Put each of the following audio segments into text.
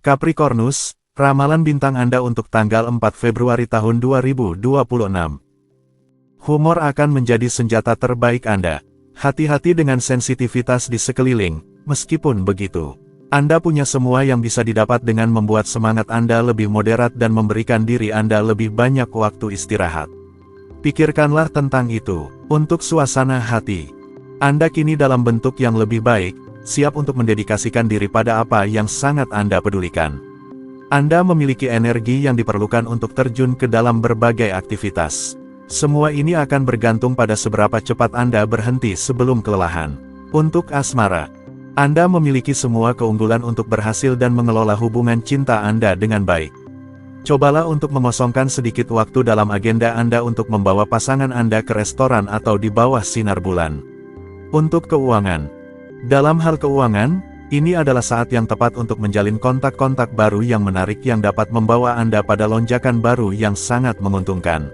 Capricornus, ramalan bintang Anda untuk tanggal 4 Februari tahun 2026. Humor akan menjadi senjata terbaik Anda. Hati-hati dengan sensitivitas di sekeliling, meskipun begitu. Anda punya semua yang bisa didapat dengan membuat semangat Anda lebih moderat dan memberikan diri Anda lebih banyak waktu istirahat. Pikirkanlah tentang itu. Untuk suasana hati, Anda kini dalam bentuk yang lebih baik, siap untuk mendedikasikan diri pada apa yang sangat Anda pedulikan. Anda memiliki energi yang diperlukan untuk terjun ke dalam berbagai aktivitas. Semua ini akan bergantung pada seberapa cepat Anda berhenti sebelum kelelahan. Untuk asmara, Anda memiliki semua keunggulan untuk berhasil dan mengelola hubungan cinta Anda dengan baik. Cobalah untuk mengosongkan sedikit waktu dalam agenda Anda untuk membawa pasangan Anda ke restoran atau di bawah sinar bulan. Untuk keuangan, dalam hal keuangan, ini adalah saat yang tepat untuk menjalin kontak-kontak baru yang menarik yang dapat membawa Anda pada lonjakan baru yang sangat menguntungkan.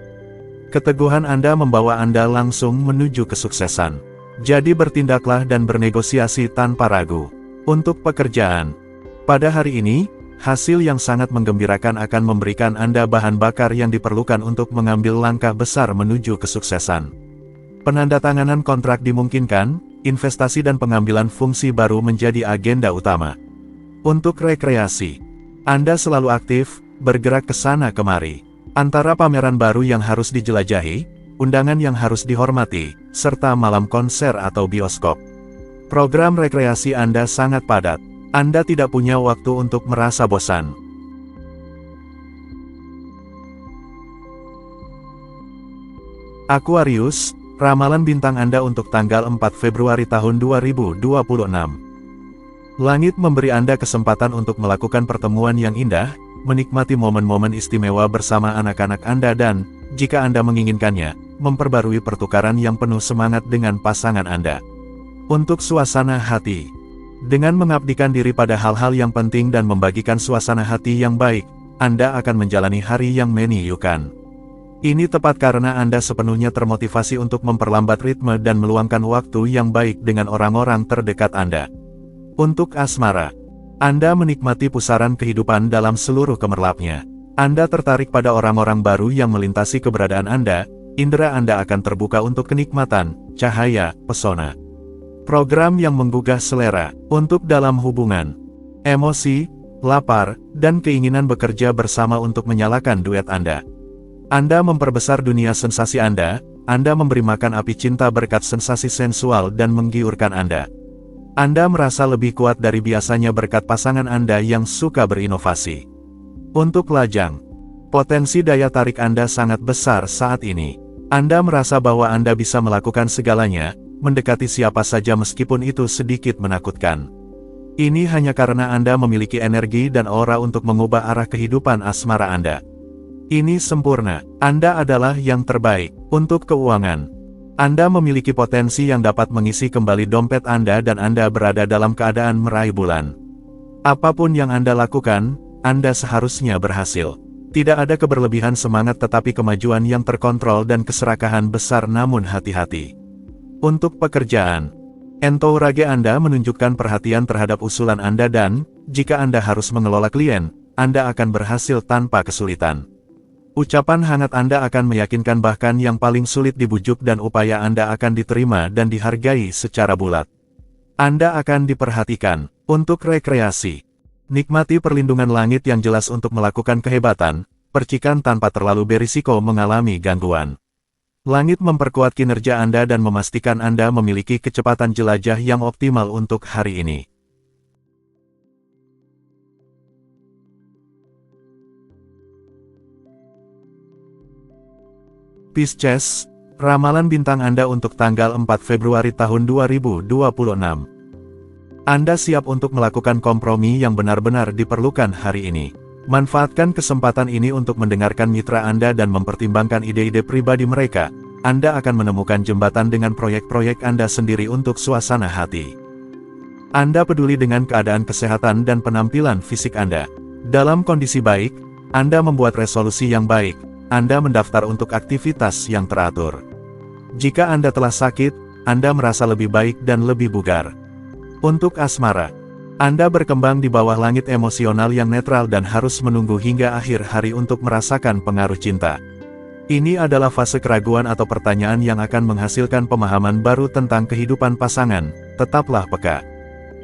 Keteguhan Anda membawa Anda langsung menuju kesuksesan. Jadi bertindaklah dan bernegosiasi tanpa ragu. Untuk pekerjaan, pada hari ini, hasil yang sangat menggembirakan akan memberikan Anda bahan bakar yang diperlukan untuk mengambil langkah besar menuju kesuksesan. Penandatanganan kontrak dimungkinkan, investasi dan pengambilan fungsi baru menjadi agenda utama. Untuk rekreasi, Anda selalu aktif, bergerak ke sana kemari. Antara pameran baru yang harus dijelajahi, undangan yang harus dihormati, serta malam konser atau bioskop. Program rekreasi Anda sangat padat. Anda tidak punya waktu untuk merasa bosan. Aquarius, ramalan bintang Anda untuk tanggal 4 Februari tahun 2026. Langit memberi Anda kesempatan untuk melakukan pertemuan yang indah, menikmati momen-momen istimewa bersama anak-anak Anda dan, jika Anda menginginkannya, memperbarui pertukaran yang penuh semangat dengan pasangan Anda. Untuk suasana hati, dengan mengabdikan diri pada hal-hal yang penting dan membagikan suasana hati yang baik, Anda akan menjalani hari yang menyejukkan. Ini tepat karena Anda sepenuhnya termotivasi untuk memperlambat ritme dan meluangkan waktu yang baik dengan orang-orang terdekat Anda. Untuk asmara, Anda menikmati pusaran kehidupan dalam seluruh gemerlapnya. Anda tertarik pada orang-orang baru yang melintasi keberadaan Anda, indera Anda akan terbuka untuk kenikmatan, cahaya, pesona. Program yang menggugah selera. Untuk dalam hubungan, emosi, lapar, dan keinginan bekerja bersama untuk menyalakan duet Anda. Anda memperbesar dunia sensasi Anda memberi makan api cinta berkat sensasi sensual dan menggiurkan Anda. Anda merasa lebih kuat dari biasanya berkat pasangan Anda yang suka berinovasi. Untuk lajang, potensi daya tarik Anda sangat besar saat ini. Anda merasa bahwa Anda bisa melakukan segalanya, mendekati siapa saja meskipun itu sedikit menakutkan. Ini hanya karena Anda memiliki energi dan aura untuk mengubah arah kehidupan asmara Anda. Ini sempurna. Anda adalah yang terbaik. Untuk keuangan, Anda memiliki potensi yang dapat mengisi kembali dompet Anda dan Anda berada dalam keadaan meraih bulan. Apapun yang Anda lakukan, Anda seharusnya berhasil. Tidak ada keberlebihan semangat tetapi kemajuan yang terkontrol dan keserakahan besar namun hati-hati. Untuk pekerjaan, entourage Anda menunjukkan perhatian terhadap usulan Anda dan, jika Anda harus mengelola klien, Anda akan berhasil tanpa kesulitan. Ucapan hangat Anda akan meyakinkan bahkan yang paling sulit dibujuk dan upaya Anda akan diterima dan dihargai secara bulat. Anda akan diperhatikan. Untuk rekreasi, nikmati perlindungan langit yang jelas untuk melakukan kehebatan, percikan tanpa terlalu berisiko mengalami gangguan. Langit memperkuat kinerja Anda dan memastikan Anda memiliki kecepatan jelajah yang optimal untuk hari ini. Pisces, ramalan bintang Anda untuk tanggal 4 Februari tahun 2026. Anda siap untuk melakukan kompromi yang benar-benar diperlukan hari ini. Manfaatkan kesempatan ini untuk mendengarkan mitra Anda dan mempertimbangkan ide-ide pribadi mereka. Anda akan menemukan jembatan dengan proyek-proyek Anda sendiri untuk suasana hati. Anda peduli dengan keadaan kesehatan dan penampilan fisik Anda. Dalam kondisi baik, Anda membuat resolusi yang baik. Anda mendaftar untuk aktivitas yang teratur. Jika Anda telah sakit, Anda merasa lebih baik dan lebih bugar. Untuk asmara, Anda berkembang di bawah langit emosional yang netral dan harus menunggu hingga akhir hari untuk merasakan pengaruh cinta. Ini adalah fase keraguan atau pertanyaan yang akan menghasilkan pemahaman baru tentang kehidupan pasangan. Tetaplah peka.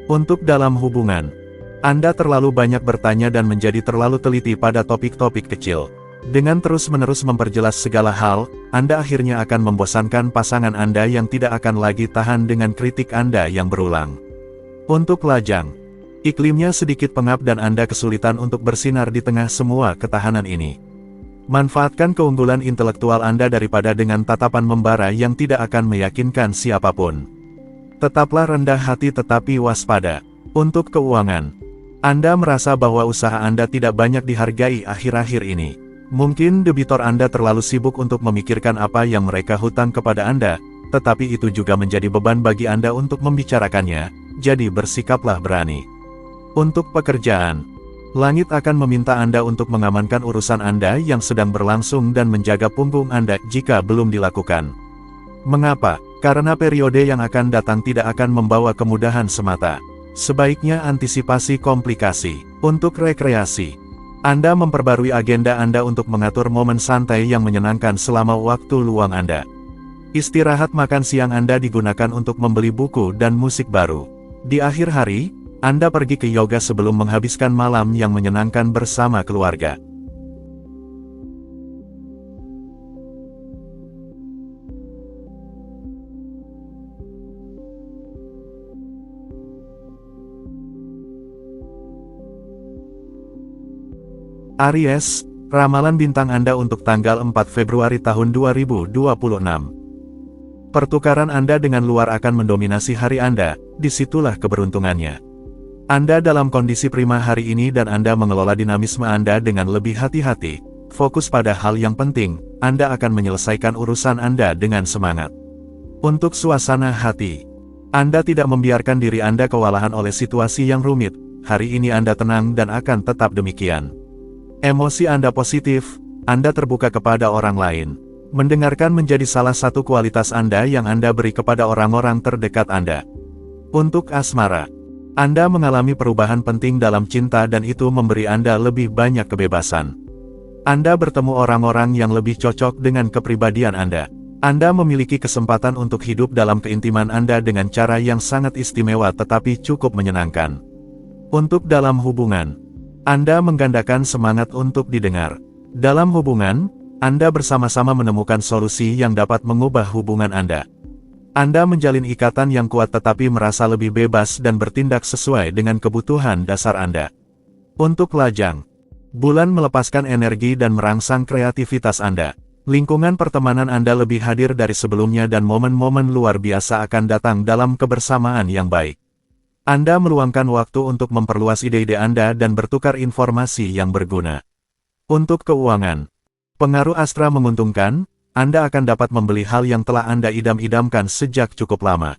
Untuk dalam hubungan, Anda terlalu banyak bertanya dan menjadi terlalu teliti pada topik-topik kecil. Dengan terus-menerus memperjelas segala hal, Anda akhirnya akan membosankan pasangan Anda yang tidak akan lagi tahan dengan kritik Anda yang berulang. Untuk lajang, iklimnya sedikit pengap dan Anda kesulitan untuk bersinar di tengah semua ketahanan ini. Manfaatkan keunggulan intelektual Anda daripada dengan tatapan membara yang tidak akan meyakinkan siapapun. Tetaplah rendah hati tetapi waspada. Untuk keuangan, Anda merasa bahwa usaha Anda tidak banyak dihargai akhir-akhir ini. Mungkin debitor Anda terlalu sibuk untuk memikirkan apa yang mereka hutang kepada Anda, tetapi itu juga menjadi beban bagi Anda untuk membicarakannya, jadi bersikaplah berani. Untuk pekerjaan, langit akan meminta Anda untuk mengamankan urusan Anda yang sedang berlangsung dan menjaga punggung Anda jika belum dilakukan. Mengapa? Karena periode yang akan datang tidak akan membawa kemudahan semata. Sebaiknya antisipasi komplikasi. Untuk rekreasi, Anda memperbarui agenda Anda untuk mengatur momen santai yang menyenangkan selama waktu luang Anda. Istirahat makan siang Anda digunakan untuk membeli buku dan musik baru. Di akhir hari, Anda pergi ke yoga sebelum menghabiskan malam yang menyenangkan bersama keluarga. Aries, ramalan bintang Anda untuk tanggal 4 Februari tahun 2026. Pertukaran Anda dengan luar akan mendominasi hari Anda, disitulah keberuntungannya. Anda dalam kondisi prima hari ini dan Anda mengelola dinamisme Anda dengan lebih hati-hati. Fokus pada hal yang penting, Anda akan menyelesaikan urusan Anda dengan semangat. Untuk suasana hati, Anda tidak membiarkan diri Anda kewalahan oleh situasi yang rumit. Hari ini Anda tenang dan akan tetap demikian. Emosi Anda positif, Anda terbuka kepada orang lain. Mendengarkan menjadi salah satu kualitas Anda yang Anda beri kepada orang-orang terdekat Anda. Untuk asmara, Anda mengalami perubahan penting dalam cinta dan itu memberi Anda lebih banyak kebebasan. Anda bertemu orang-orang yang lebih cocok dengan kepribadian Anda. Anda memiliki kesempatan untuk hidup dalam keintiman Anda dengan cara yang sangat istimewa tetapi cukup menyenangkan. Untuk dalam hubungan, Anda menggandakan semangat untuk didengar. Dalam hubungan, Anda bersama-sama menemukan solusi yang dapat mengubah hubungan Anda. Anda menjalin ikatan yang kuat tetapi merasa lebih bebas dan bertindak sesuai dengan kebutuhan dasar Anda. Untuk lajang, bulan melepaskan energi dan merangsang kreativitas Anda. Lingkungan pertemanan Anda lebih hadir dari sebelumnya dan momen-momen luar biasa akan datang dalam kebersamaan yang baik. Anda meluangkan waktu untuk memperluas ide-ide Anda dan bertukar informasi yang berguna. Untuk keuangan, pengaruh astra menguntungkan, Anda akan dapat membeli hal yang telah Anda idam-idamkan sejak cukup lama.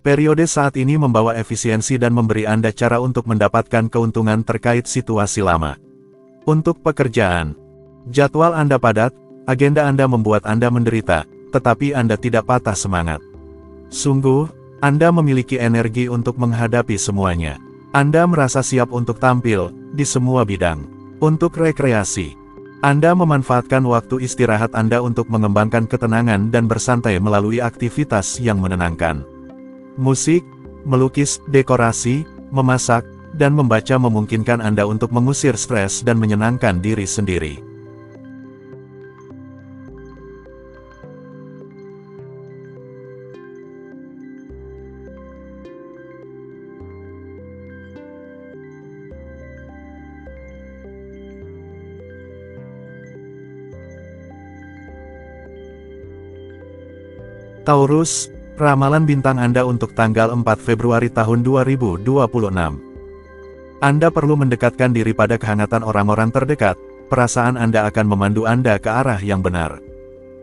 Periode saat ini membawa efisiensi dan memberi Anda cara untuk mendapatkan keuntungan terkait situasi lama. Untuk pekerjaan, jadwal Anda padat, agenda Anda membuat Anda menderita, tetapi Anda tidak patah semangat. Sungguh, Anda memiliki energi untuk menghadapi semuanya. Anda merasa siap untuk tampil di semua bidang. Untuk rekreasi, Anda memanfaatkan waktu istirahat Anda untuk mengembangkan ketenangan dan bersantai melalui aktivitas yang menenangkan. Musik, melukis, dekorasi, memasak, dan membaca memungkinkan Anda untuk mengusir stres dan menyenangkan diri sendiri. Taurus, ramalan bintang Anda untuk tanggal 4 Februari tahun 2026. Anda perlu mendekatkan diri pada kehangatan orang-orang terdekat, perasaan Anda akan memandu Anda ke arah yang benar.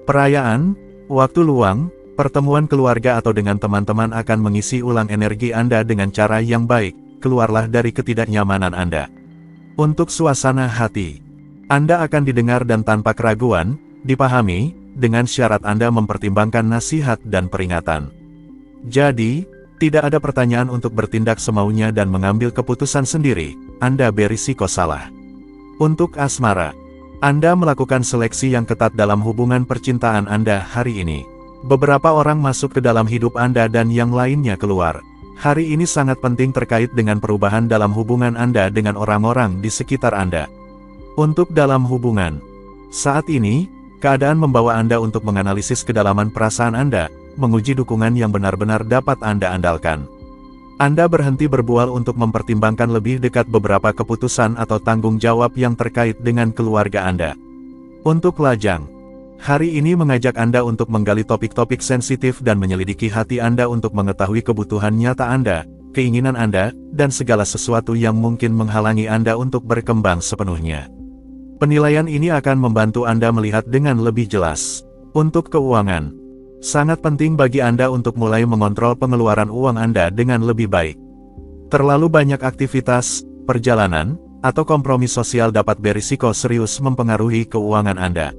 Perayaan, waktu luang, pertemuan keluarga atau dengan teman-teman akan mengisi ulang energi Anda dengan cara yang baik, keluarlah dari ketidaknyamanan Anda. Untuk suasana hati, Anda akan didengar dan tanpa keraguan, dipahami, dengan syarat Anda mempertimbangkan nasihat dan peringatan. Jadi, Tidak ada pertanyaan untuk bertindak semaunya dan mengambil keputusan sendiri, Anda berisiko salah. Untuk asmara, Anda melakukan seleksi yang ketat dalam hubungan percintaan Anda hari ini. Beberapa orang masuk ke dalam hidup Anda dan yang lainnya keluar. Hari ini sangat penting terkait dengan perubahan dalam hubungan Anda dengan orang-orang di sekitar Anda. Untuk dalam hubungan, saat ini, keadaan membawa Anda untuk menganalisis kedalaman perasaan Anda, menguji dukungan yang benar-benar dapat Anda andalkan. Anda berhenti berbual untuk mempertimbangkan lebih dekat beberapa keputusan atau tanggung jawab yang terkait dengan keluarga Anda. Untuk lajang, hari ini mengajak Anda untuk menggali topik-topik sensitif dan menyelidiki hati Anda untuk mengetahui kebutuhan nyata Anda, keinginan Anda, dan segala sesuatu yang mungkin menghalangi Anda untuk berkembang sepenuhnya. Penilaian ini akan membantu Anda melihat dengan lebih jelas. Untuk keuangan, sangat penting bagi Anda untuk mulai mengontrol pengeluaran uang Anda dengan lebih baik. Terlalu banyak aktivitas, perjalanan, atau kompromi sosial dapat berisiko serius mempengaruhi keuangan Anda.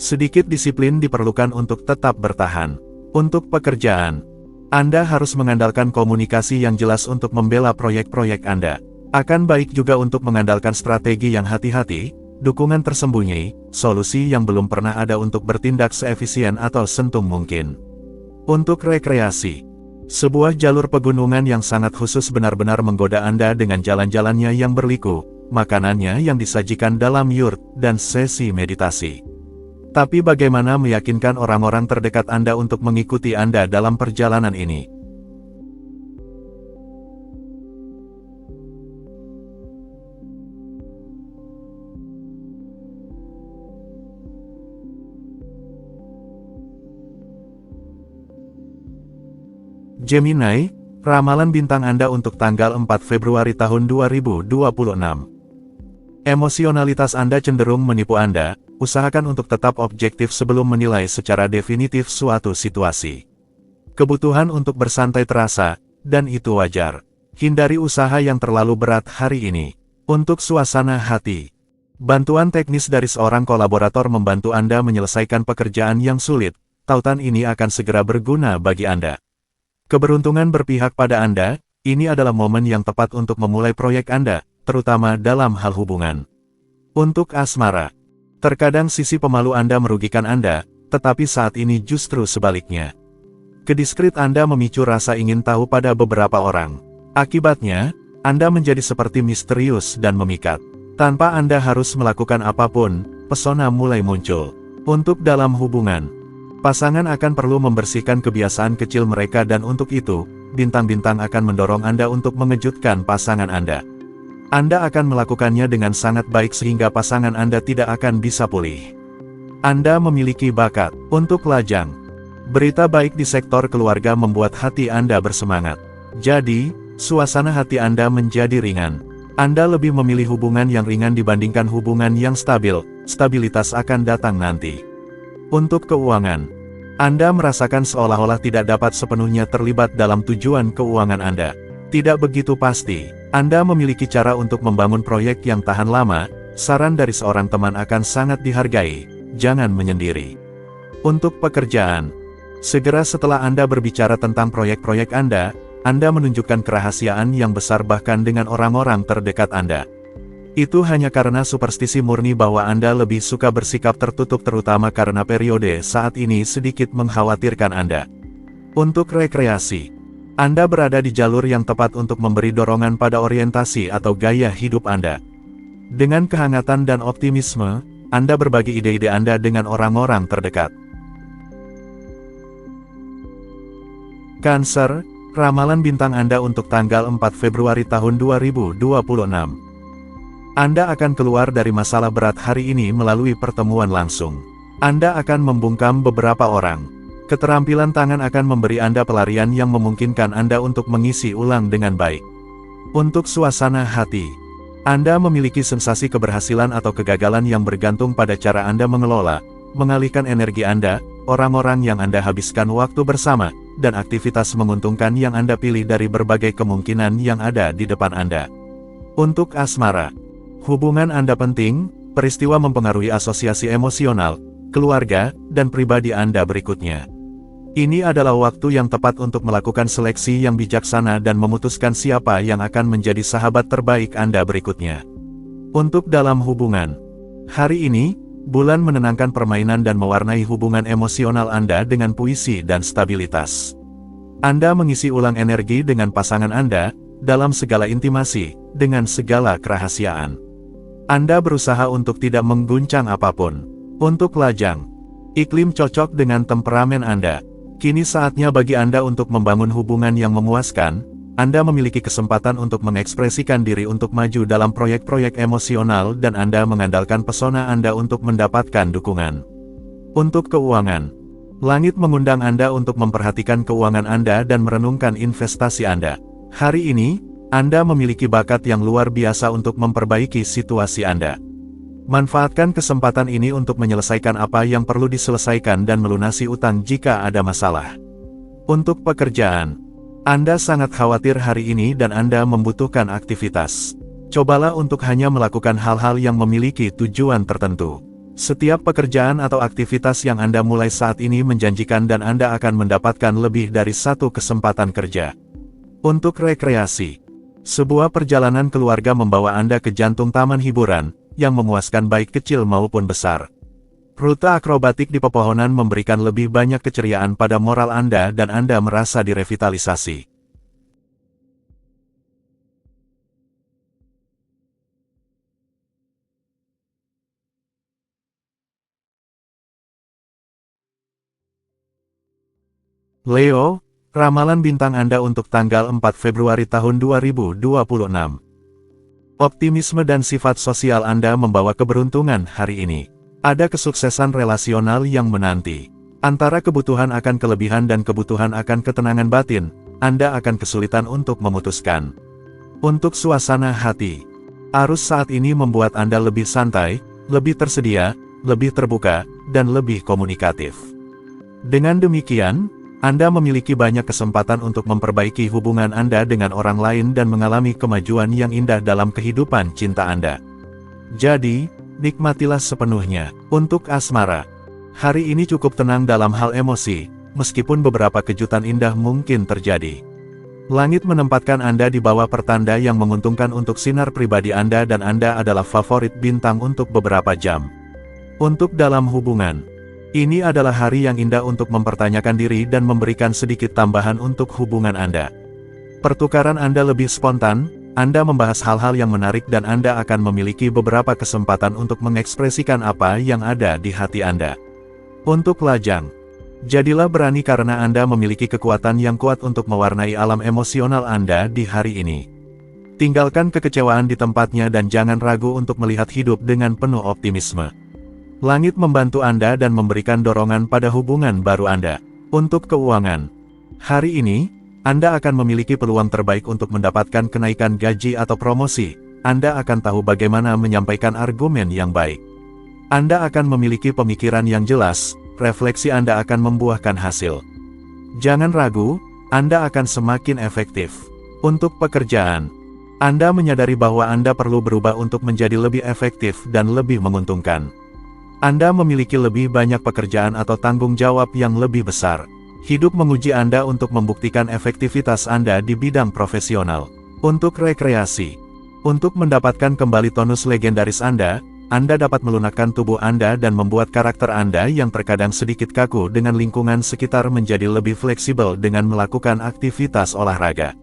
Sedikit disiplin diperlukan untuk tetap bertahan. Untuk pekerjaan, Anda harus mengandalkan komunikasi yang jelas untuk membela proyek-proyek Anda. Akan baik juga untuk mengandalkan strategi yang hati-hati, dukungan tersembunyi, solusi yang belum pernah ada untuk bertindak seefisien atau sentung mungkin. Untuk rekreasi, sebuah jalur pegunungan yang sangat khusus benar-benar menggoda Anda dengan jalan-jalannya yang berliku, makanannya yang disajikan dalam yurt, dan sesi meditasi. Tapi bagaimana meyakinkan orang-orang terdekat Anda untuk mengikuti Anda dalam perjalanan ini? Gemini, ramalan bintang Anda untuk tanggal 4 Februari tahun 2026. Emosionalitas Anda cenderung menipu Anda, usahakan untuk tetap objektif sebelum menilai secara definitif suatu situasi. Kebutuhan untuk bersantai terasa, dan itu wajar. Hindari usaha yang terlalu berat hari ini. Untuk suasana hati, bantuan teknis dari seorang kolaborator membantu Anda menyelesaikan pekerjaan yang sulit. Tautan ini akan segera berguna bagi Anda. Keberuntungan berpihak pada Anda, ini adalah momen yang tepat untuk memulai proyek Anda, terutama dalam hal hubungan. Untuk asmara, terkadang sisi pemalu Anda merugikan Anda, tetapi saat ini justru sebaliknya. Kediskret Anda memicu rasa ingin tahu pada beberapa orang. Akibatnya, Anda menjadi seperti misterius dan memikat. Tanpa Anda harus melakukan apapun, pesona mulai muncul. Untuk dalam hubungan, pasangan akan perlu membersihkan kebiasaan kecil mereka dan untuk itu, bintang-bintang akan mendorong Anda untuk mengejutkan pasangan Anda. Anda akan melakukannya dengan sangat baik sehingga pasangan Anda tidak akan bisa pulih. Anda memiliki bakat. Untuk lajang, berita baik di sektor keluarga membuat hati Anda bersemangat. Jadi, suasana hati Anda menjadi ringan. Anda lebih memilih hubungan yang ringan dibandingkan hubungan yang stabil. Stabilitas akan datang nanti. Untuk keuangan, Anda merasakan seolah-olah tidak dapat sepenuhnya terlibat dalam tujuan keuangan Anda. Tidak begitu pasti. Anda memiliki cara untuk membangun proyek yang tahan lama. Saran dari seorang teman akan sangat dihargai. Jangan menyendiri. Untuk pekerjaan, segera setelah Anda berbicara tentang proyek-proyek Anda menunjukkan kerahasiaan yang besar bahkan dengan orang-orang terdekat Anda. Itu hanya karena superstisi murni bahwa Anda lebih suka bersikap tertutup terutama karena periode saat ini sedikit mengkhawatirkan Anda. Untuk rekreasi, Anda berada di jalur yang tepat untuk memberi dorongan pada orientasi atau gaya hidup Anda. Dengan kehangatan dan optimisme, Anda berbagi ide-ide Anda dengan orang-orang terdekat. Cancer, ramalan bintang Anda untuk tanggal 4 Februari tahun 2026. Anda akan keluar dari masalah berat hari ini melalui pertemuan langsung. Anda akan membungkam beberapa orang. Keterampilan tangan akan memberi Anda pelarian yang memungkinkan Anda untuk mengisi ulang dengan baik. Untuk suasana hati, Anda memiliki sensasi keberhasilan atau kegagalan yang bergantung pada cara Anda mengelola, mengalihkan energi Anda, orang-orang yang Anda habiskan waktu bersama, dan aktivitas menguntungkan yang Anda pilih dari berbagai kemungkinan yang ada di depan Anda. Untuk asmara, hubungan Anda penting, peristiwa mempengaruhi asosiasi emosional, keluarga, dan pribadi Anda berikutnya. Ini adalah waktu yang tepat untuk melakukan seleksi yang bijaksana dan memutuskan siapa yang akan menjadi sahabat terbaik Anda berikutnya. Untuk dalam hubungan, hari ini, bulan menenangkan permainan dan mewarnai hubungan emosional Anda dengan puisi dan stabilitas. Anda mengisi ulang energi dengan pasangan Anda, dalam segala intimasi, dengan segala kerahasiaan. Anda berusaha untuk tidak mengguncang apapun. Untuk lajang, iklim cocok dengan temperamen Anda. Kini saatnya bagi Anda untuk membangun hubungan yang memuaskan. Anda memiliki kesempatan untuk mengekspresikan diri untuk maju dalam proyek-proyek emosional dan Anda mengandalkan pesona Anda untuk mendapatkan dukungan. Untuk keuangan, langit mengundang Anda untuk memperhatikan keuangan Anda dan merenungkan investasi Anda. Hari ini, Anda memiliki bakat yang luar biasa untuk memperbaiki situasi Anda. Manfaatkan kesempatan ini untuk menyelesaikan apa yang perlu diselesaikan dan melunasi utang jika ada masalah. Untuk pekerjaan, Anda sangat khawatir hari ini dan Anda membutuhkan aktivitas. Cobalah untuk hanya melakukan hal-hal yang memiliki tujuan tertentu. Setiap pekerjaan atau aktivitas yang Anda mulai saat ini menjanjikan dan Anda akan mendapatkan lebih dari satu kesempatan kerja. Untuk rekreasi, sebuah perjalanan keluarga membawa Anda ke jantung taman hiburan, yang memuaskan baik kecil maupun besar. Rute akrobatik di pepohonan memberikan lebih banyak keceriaan pada moral Anda dan Anda merasa direvitalisasi. Leo, ramalan bintang Anda untuk tanggal 4 Februari tahun 2026. Optimisme dan sifat sosial Anda membawa keberuntungan hari ini. Ada kesuksesan relasional yang menanti. Antara kebutuhan akan kelebihan dan kebutuhan akan ketenangan batin, Anda akan kesulitan untuk memutuskan. Untuk suasana hati, arus saat ini membuat Anda lebih santai, lebih tersedia, lebih terbuka, dan lebih komunikatif. Dengan demikian, Anda memiliki banyak kesempatan untuk memperbaiki hubungan Anda dengan orang lain dan mengalami kemajuan yang indah dalam kehidupan cinta Anda. Jadi, nikmatilah sepenuhnya. Untuk asmara, hari ini cukup tenang dalam hal emosi, meskipun beberapa kejutan indah mungkin terjadi. Langit menempatkan Anda di bawah pertanda yang menguntungkan untuk sinar pribadi Anda dan Anda adalah favorit bintang untuk beberapa jam. Untuk dalam hubungan, ini adalah hari yang indah untuk mempertanyakan diri dan memberikan sedikit tambahan untuk hubungan Anda. Pertukaran Anda lebih spontan, Anda membahas hal-hal yang menarik dan Anda akan memiliki beberapa kesempatan untuk mengekspresikan apa yang ada di hati Anda. Untuk lajang, jadilah berani karena Anda memiliki kekuatan yang kuat untuk mewarnai alam emosional Anda di hari ini. Tinggalkan kekecewaan di tempatnya dan jangan ragu untuk melihat hidup dengan penuh optimisme. Langit membantu Anda dan memberikan dorongan pada hubungan baru Anda. Untuk keuangan, hari ini, Anda akan memiliki peluang terbaik untuk mendapatkan kenaikan gaji atau promosi. Anda akan tahu bagaimana menyampaikan argumen yang baik. Anda akan memiliki pemikiran yang jelas, refleksi Anda akan membuahkan hasil. Jangan ragu, Anda akan semakin efektif. Untuk pekerjaan, Anda menyadari bahwa Anda perlu berubah untuk menjadi lebih efektif dan lebih menguntungkan. Anda memiliki lebih banyak pekerjaan atau tanggung jawab yang lebih besar. Hidup menguji Anda untuk membuktikan efektivitas Anda di bidang profesional. Untuk rekreasi, untuk mendapatkan kembali tonus legendaris Anda dapat melunakkan tubuh Anda dan membuat karakter Anda yang terkadang sedikit kaku dengan lingkungan sekitar menjadi lebih fleksibel dengan melakukan aktivitas olahraga.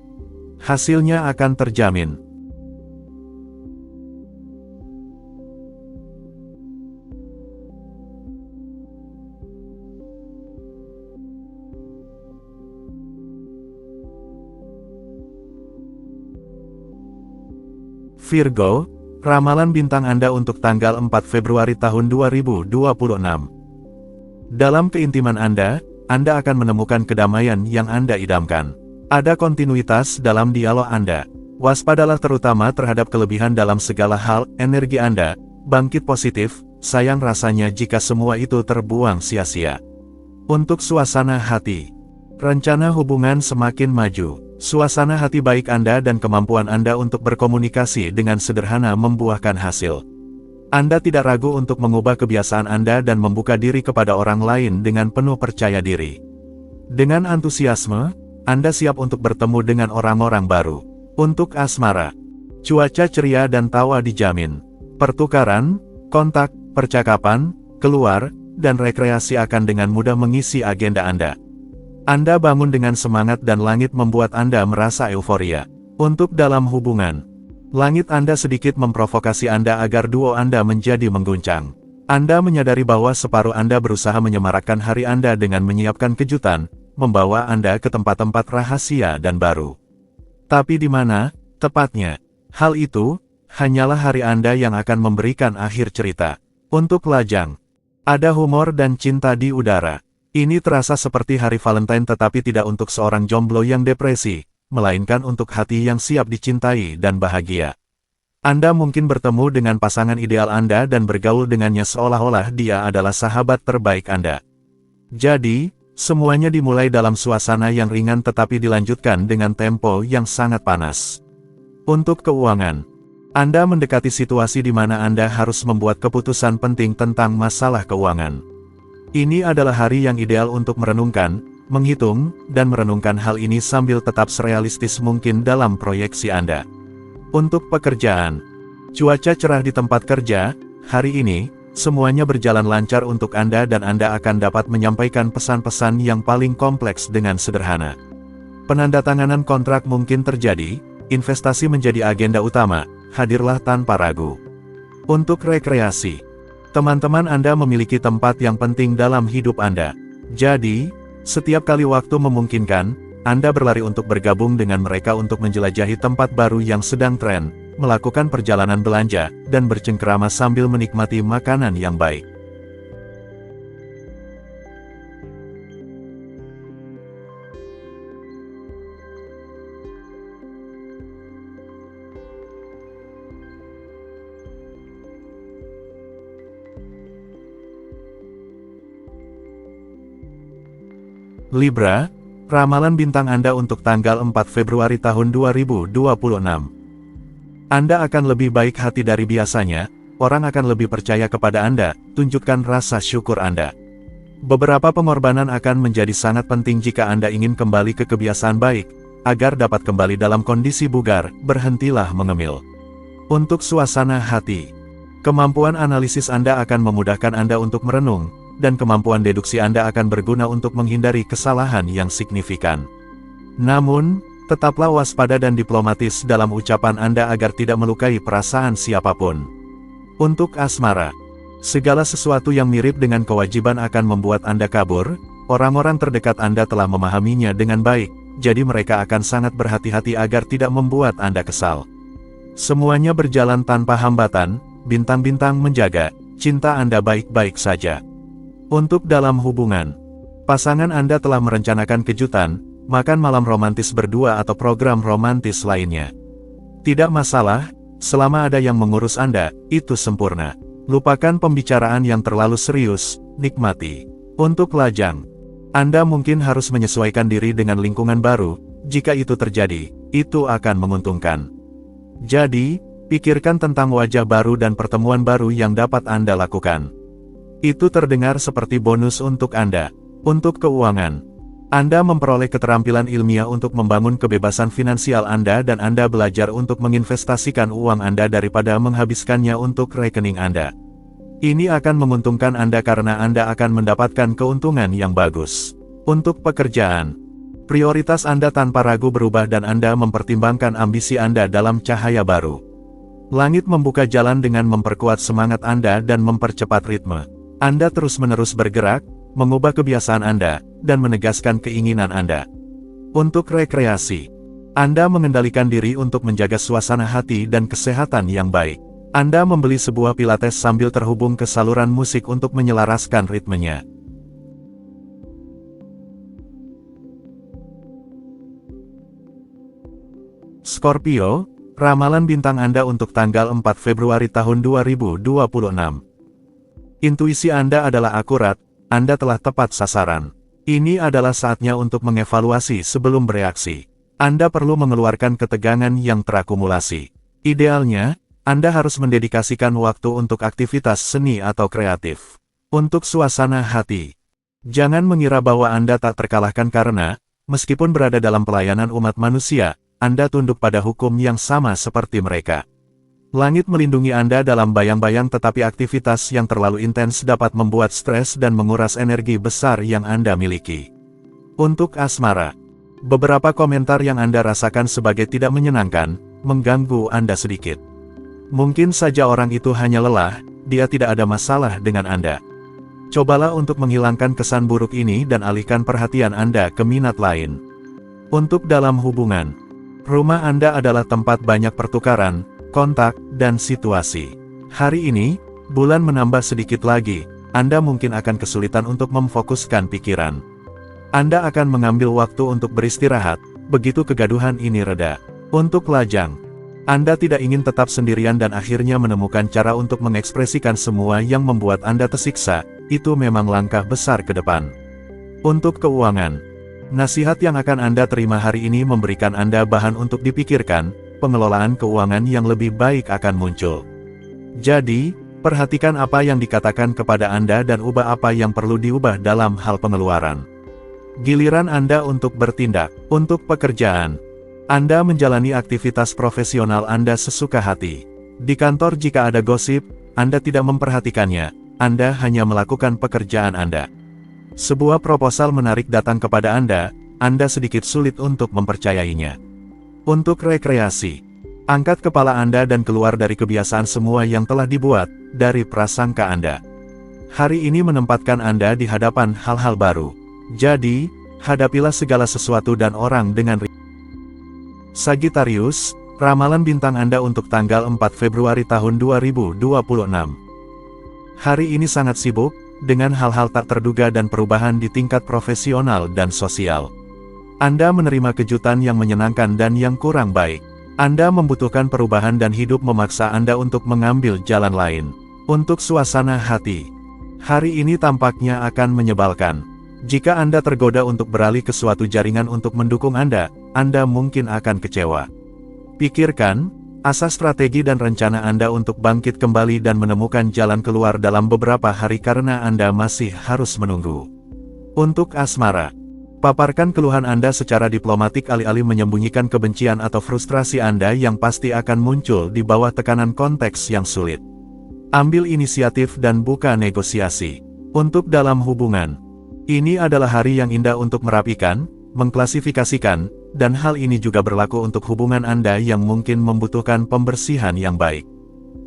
Hasilnya akan terjamin. Virgo, ramalan bintang Anda untuk tanggal 4 Februari tahun 2026. Dalam keintiman Anda akan menemukan kedamaian yang Anda idamkan. Ada kontinuitas dalam dialog Anda. Waspadalah terutama terhadap kelebihan dalam segala hal, energi Anda bangkit positif, sayang rasanya jika semua itu terbuang sia-sia. Untuk suasana hati, rencana hubungan semakin maju. Suasana hati baik Anda dan kemampuan Anda untuk berkomunikasi dengan sederhana membuahkan hasil. Anda tidak ragu untuk mengubah kebiasaan Anda dan membuka diri kepada orang lain dengan penuh percaya diri. Dengan antusiasme, Anda siap untuk bertemu dengan orang-orang baru. Untuk asmara, cuaca ceria dan tawa dijamin. Pertukaran, kontak, percakapan, keluar, dan rekreasi akan dengan mudah mengisi agenda Anda. Anda bangun dengan semangat dan langit membuat Anda merasa euforia. Untuk dalam hubungan, langit Anda sedikit memprovokasi Anda agar duo Anda menjadi mengguncang. Anda menyadari bahwa separuh Anda berusaha menyemarakkan hari Anda dengan menyiapkan kejutan, membawa Anda ke tempat-tempat rahasia dan baru. Tapi di mana, tepatnya, hal itu, hanyalah hari Anda yang akan memberikan akhir cerita. Untuk lajang, ada humor dan cinta di udara. Ini terasa seperti hari Valentine tetapi tidak untuk seorang jomblo yang depresi, melainkan untuk hati yang siap dicintai dan bahagia. Anda mungkin bertemu dengan pasangan ideal Anda dan bergaul dengannya seolah-olah dia adalah sahabat terbaik Anda. Jadi, semuanya dimulai dalam suasana yang ringan tetapi dilanjutkan dengan tempo yang sangat panas. Untuk keuangan, Anda mendekati situasi di mana Anda harus membuat keputusan penting tentang masalah keuangan. Ini adalah hari yang ideal untuk merenungkan, menghitung, dan merenungkan hal ini sambil tetap serealistis mungkin dalam proyeksi Anda. Untuk pekerjaan, cuaca cerah di tempat kerja, hari ini, semuanya berjalan lancar untuk Anda dan Anda akan dapat menyampaikan pesan-pesan yang paling kompleks dengan sederhana. Penandatanganan kontrak mungkin terjadi, investasi menjadi agenda utama, hadirlah tanpa ragu. Untuk rekreasi, teman-teman Anda memiliki tempat yang penting dalam hidup Anda. Jadi, setiap kali waktu memungkinkan, Anda berlari untuk bergabung dengan mereka untuk menjelajahi tempat baru yang sedang tren, melakukan perjalanan belanja, dan bercengkerama sambil menikmati makanan yang baik. Libra, ramalan bintang Anda untuk tanggal 4 Februari tahun 2026. Anda akan lebih baik hati dari biasanya, orang akan lebih percaya kepada Anda, tunjukkan rasa syukur Anda. Beberapa pengorbanan akan menjadi sangat penting jika Anda ingin kembali ke kebiasaan baik, agar dapat kembali dalam kondisi bugar, berhentilah mengemil. Untuk suasana hati, kemampuan analisis Anda akan memudahkan Anda untuk merenung, dan kemampuan deduksi Anda akan berguna untuk menghindari kesalahan yang signifikan. Namun, tetaplah waspada dan diplomatis dalam ucapan Anda agar tidak melukai perasaan siapapun. Untuk asmara, segala sesuatu yang mirip dengan kewajiban akan membuat Anda kabur, orang-orang terdekat Anda telah memahaminya dengan baik, jadi mereka akan sangat berhati-hati agar tidak membuat Anda kesal. Semuanya berjalan tanpa hambatan, bintang-bintang menjaga, cinta Anda baik-baik saja. Untuk dalam hubungan, pasangan Anda telah merencanakan kejutan, makan malam romantis berdua atau program romantis lainnya. Tidak masalah, selama ada yang mengurus Anda, itu sempurna. Lupakan pembicaraan yang terlalu serius, nikmati. Untuk lajang, Anda mungkin harus menyesuaikan diri dengan lingkungan baru, jika itu terjadi, itu akan menguntungkan. Jadi, pikirkan tentang wajah baru dan pertemuan baru yang dapat Anda lakukan. Itu terdengar seperti bonus untuk Anda. Untuk keuangan, Anda memperoleh keterampilan ilmiah untuk membangun kebebasan finansial Anda dan Anda belajar untuk menginvestasikan uang Anda daripada menghabiskannya untuk rekening Anda. Ini akan menguntungkan Anda karena Anda akan mendapatkan keuntungan yang bagus. Untuk pekerjaan, prioritas Anda tanpa ragu berubah dan Anda mempertimbangkan ambisi Anda dalam cahaya baru. Langit membuka jalan dengan memperkuat semangat Anda dan mempercepat ritme. Anda terus-menerus bergerak, mengubah kebiasaan Anda, dan menegaskan keinginan Anda. Untuk rekreasi, Anda mengendalikan diri untuk menjaga suasana hati dan kesehatan yang baik. Anda membeli sebuah pilates sambil terhubung ke saluran musik untuk menyelaraskan ritmenya. Scorpio, ramalan bintang Anda untuk tanggal 4 Februari tahun 2026. Intuisi Anda adalah akurat, Anda telah tepat sasaran. Ini adalah saatnya untuk mengevaluasi sebelum bereaksi. Anda perlu mengeluarkan ketegangan yang terakumulasi. Idealnya, Anda harus mendedikasikan waktu untuk aktivitas seni atau kreatif. Untuk suasana hati, Jangan mengira bahwa Anda tak terkalahkan karena, meskipun berada dalam pelayanan umat manusia, Anda tunduk pada hukum yang sama seperti mereka. Langit melindungi Anda dalam bayang-bayang, tetapi aktivitas yang terlalu intens dapat membuat stres dan menguras energi besar yang Anda miliki. Untuk asmara, beberapa komentar yang Anda rasakan sebagai tidak menyenangkan, mengganggu Anda sedikit. Mungkin saja orang itu hanya lelah, dia tidak ada masalah dengan Anda. Cobalah untuk menghilangkan kesan buruk ini dan alihkan perhatian Anda ke minat lain. Untuk dalam hubungan, rumah Anda adalah tempat banyak pertukaran, kontak, dan situasi. Hari ini, bulan menambah sedikit lagi, Anda mungkin akan kesulitan untuk memfokuskan pikiran. Anda akan mengambil waktu untuk beristirahat, begitu kegaduhan ini reda. Untuk lajang, Anda tidak ingin tetap sendirian dan akhirnya menemukan cara untuk mengekspresikan semua yang membuat Anda tersiksa, itu memang langkah besar ke depan. Untuk keuangan, nasihat yang akan Anda terima hari ini memberikan Anda bahan untuk dipikirkan, pengelolaan keuangan yang lebih baik akan muncul. Jadi, perhatikan apa yang dikatakan kepada Anda dan ubah apa yang perlu diubah dalam hal pengeluaran. Giliran Anda untuk bertindak. Untuk pekerjaan, Anda menjalani aktivitas profesional Anda sesuka hati. Di kantor jika ada gosip, Anda tidak memperhatikannya, Anda hanya melakukan pekerjaan Anda. Sebuah proposal menarik datang kepada Anda sedikit sulit untuk mempercayainya. Untuk rekreasi, angkat kepala Anda dan keluar dari kebiasaan semua yang telah dibuat, dari prasangka Anda. Hari ini menempatkan Anda di hadapan hal-hal baru. Jadi, hadapilah segala sesuatu dan orang dengan Sagittarius, ramalan bintang Anda untuk tanggal 4 Februari tahun 2026. Hari ini sangat sibuk, dengan hal-hal tak terduga dan perubahan di tingkat profesional dan sosial. Anda menerima kejutan yang menyenangkan dan yang kurang baik. Anda membutuhkan perubahan dan hidup memaksa Anda untuk mengambil jalan lain. Untuk suasana hati, hari ini tampaknya akan menyebalkan. Jika Anda tergoda untuk beralih ke suatu jaringan untuk mendukung Anda mungkin akan kecewa. Pikirkan, asas strategi dan rencana Anda untuk bangkit kembali dan menemukan jalan keluar dalam beberapa hari karena Anda masih harus menunggu. Untuk asmara, paparkan keluhan Anda secara diplomatik alih-alih menyembunyikan kebencian atau frustrasi Anda yang pasti akan muncul di bawah tekanan konteks yang sulit. Ambil inisiatif dan buka negosiasi. Untuk dalam hubungan, ini adalah hari yang indah untuk merapikan, mengklasifikasikan, dan hal ini juga berlaku untuk hubungan Anda yang mungkin membutuhkan pembersihan yang baik.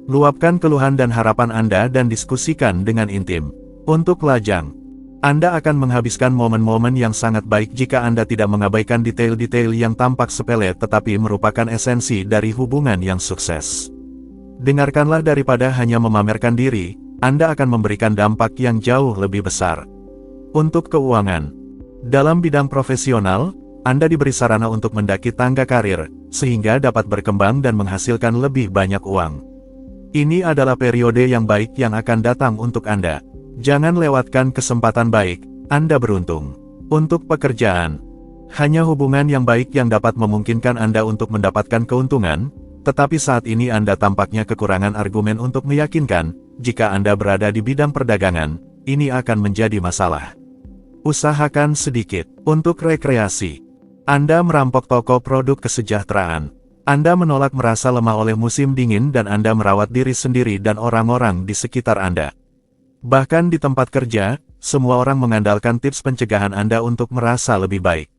Luapkan keluhan dan harapan Anda dan diskusikan dengan intim. Untuk lajang, Anda akan menghabiskan momen-momen yang sangat baik jika Anda tidak mengabaikan detail-detail yang tampak sepele tetapi merupakan esensi dari hubungan yang sukses. Dengarkanlah daripada hanya memamerkan diri, Anda akan memberikan dampak yang jauh lebih besar. Untuk keuangan, dalam bidang profesional, Anda diberi sarana untuk mendaki tangga karir, sehingga dapat berkembang dan menghasilkan lebih banyak uang. Ini adalah periode yang baik yang akan datang untuk Anda. Jangan lewatkan kesempatan baik, Anda beruntung. Untuk pekerjaan, hanya hubungan yang baik yang dapat memungkinkan Anda untuk mendapatkan keuntungan, tetapi saat ini Anda tampaknya kekurangan argumen untuk meyakinkan, jika Anda berada di bidang perdagangan, ini akan menjadi masalah. Usahakan sedikit. Untuk rekreasi, Anda merampok toko produk kesejahteraan. Anda menolak merasa lemah oleh musim dingin dan Anda merawat diri sendiri dan orang-orang di sekitar Anda. Bahkan di tempat kerja, semua orang mengandalkan tips pencegahan Anda untuk merasa lebih baik.